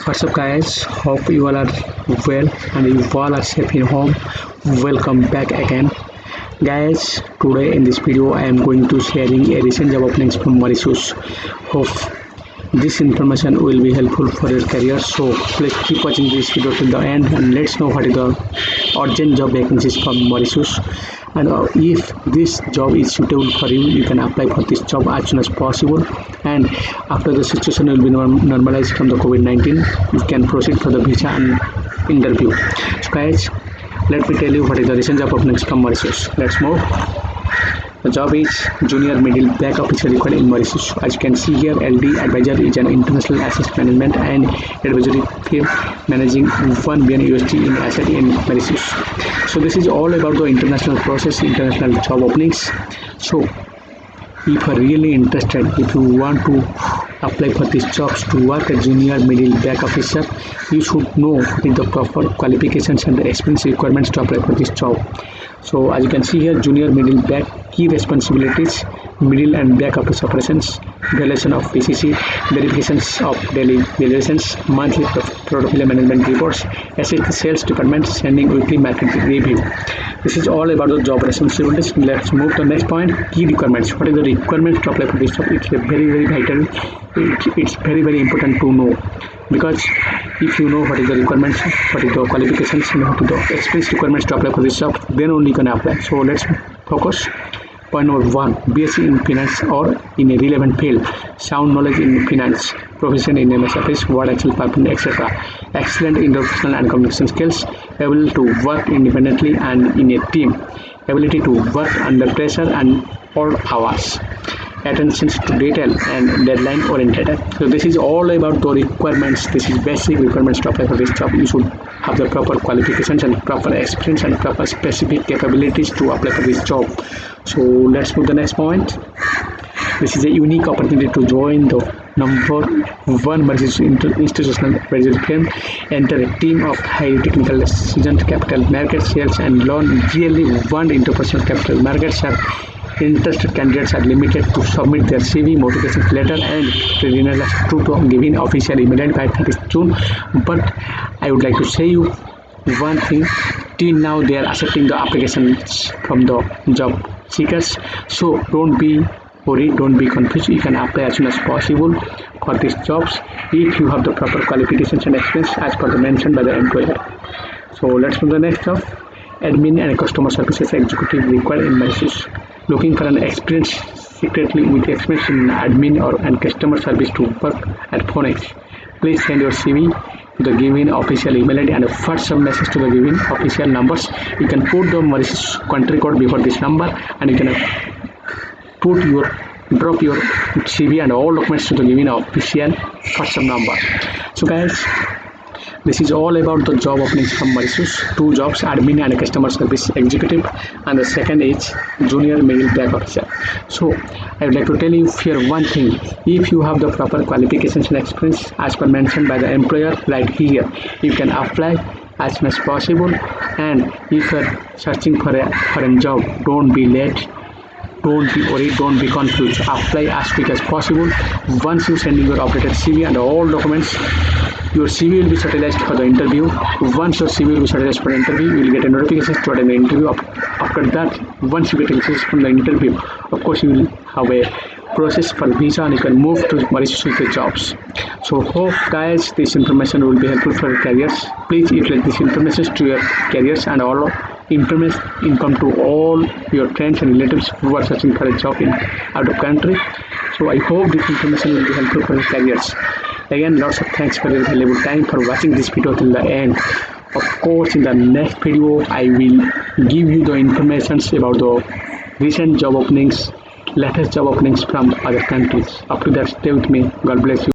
What's up, guys? Hope you all are well and you all are safe in home. Welcome back again, guys. Today in this video, I am going to sharing a recent job openings from Mauritius. Hope this information will be helpful for your career. So please keep watching this video till the end and let's know what is the urgent job vacancies from Mauritius. And if this job is suitable for you, you can apply for this job as soon as possible. And after the situation will be normalized from the COVID-19, you can proceed for the visa and interview. So guys, let me tell you what is the recent job openings from Mauritius. Let's move. The job is junior middle back officer required in Mauritius. As you can see here, LD Advisor is an international asset management and advisory firm managing $1 billion in asset in Mauritius. So this is all about the international process, international job openings. So if you are really interested, if you want to apply for these jobs to work as junior middle back officer, you should know what is the proper qualifications and the experience requirements to apply for this job. So as you can see here, junior middle back key responsibilities: middle and back office operations, valuation of PCC, verifications of daily valuations, monthly portfolio management reports, assist the sales department, sending weekly market review. This is all about the job responsibilities. Let's move to the next point: key requirements. What is the requirements to apply for this job? It's very vital. It's very important to know, because if you know what is the requirements, what is the qualifications, and what is the experience requirements to apply for this job, then only you can apply. So let's focus. Point number 1: BSc in finance or in a relevant field, sound knowledge in finance, proficient in MS Office, Word, Excel, PowerPoint, etc. Excellent interpersonal and communication skills, able to work independently and in a team, ability to work under pressure and odd hours, attention to detail and deadline oriented. So this is all about the requirements. This is basic requirements to apply for this job. You should have the proper qualifications and proper experience and proper specific capabilities to apply for this job. So let's move to the next point. This is a unique opportunity to join the #1 Mauritius institutional advisory firm, enter a team of highly technical, seasoned capital market sales and learn really one interpersonal capital markets. Interested candidates are limited to submit their CV, motivation letter and renewal to giving official email by 30th June. But I would like to say you one thing: till now they are accepting the applications from the job seekers. So don't be worried, don't be confused. You can apply as soon as possible for these jobs if you have the proper qualifications and experience as per the mentioned by the employer. So let's move to the next job: admin and customer services executive required in Mauritius. Looking for an experienced secretly with experience in admin and customer service to work at Phoenix. Please send your CV to the given official email ID and a WhatsApp message to the given official numbers. You can put the Mauritius country code before this number, and you can drop your CV and all documents to the given official WhatsApp number. So guys, this is all about the job openings from Mauritius. 2 jobs: admin and customer service executive, and the second is junior middle back officer. So I would like to tell you here one thing: if you have the proper qualifications and experience as per mentioned by the employer right here, you can apply as soon as possible. And if you are searching for a job, don't be late, don't be worried, don't be confused. Apply as quick as possible. Once you send your updated CV and all documents, your CV will be shortlisted for the interview. Once your CV will be shortlisted for the interview, you will get a notification to attend the interview. After that, once you get a message from the interview, of course you will have a process for visa and you can move to Mauritius with the jobs. So hope guys this information will be helpful for your careers. Please utilize this information to your careers and all information income to all your friends and relatives who are searching for a job in out of country. So I hope this information will be helpful for your careers. Again, lots of thanks for your valuable time for watching this video till the end. Of course, in the next video, I will give you the information about the recent job openings, latest job openings from other countries. Up to that, stay with me. God bless you.